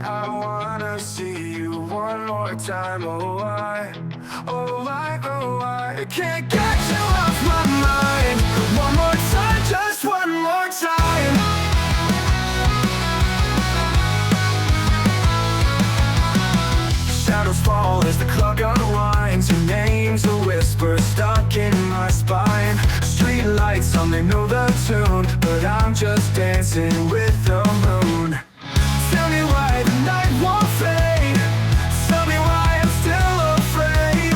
I wanna see you one more time. I can't get you off my mind. One more time, just one more time. Shadows fall as the clock unwinds. Your name's a whisper stuck in my spine. Street lights on, they know the tune, but I'm just dancing with the moon. Tell me why the night won't fade. Tell me why I'm still afraid.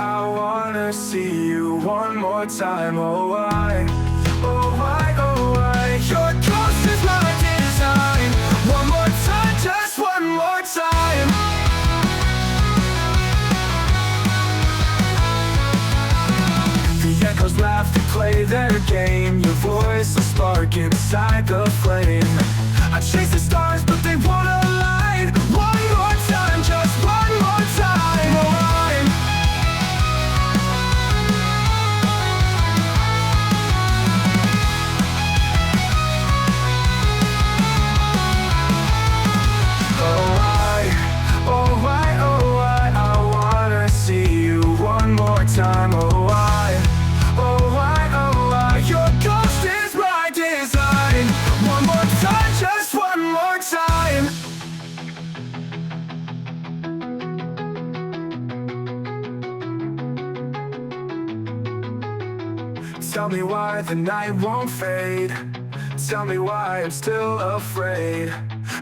I wanna see you one more time. Your ghost is my design. One more time, just one more time. The echoes laugh to play their game. Your voice a spark inside the flame. I chase the stars but they won't align. One more time, just one more time. I wanna see you one more time. Your ghost is my design. One more time, just one more time. Tell me why the night won't fade. Tell me why I'm still afraid.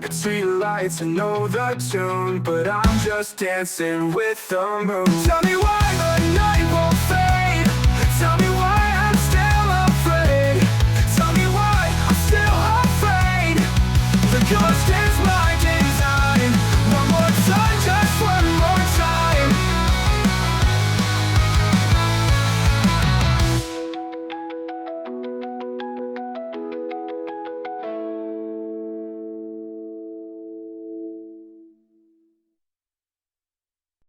It's street lights, I know the tune, but I'm just dancing with the moon. Tell me why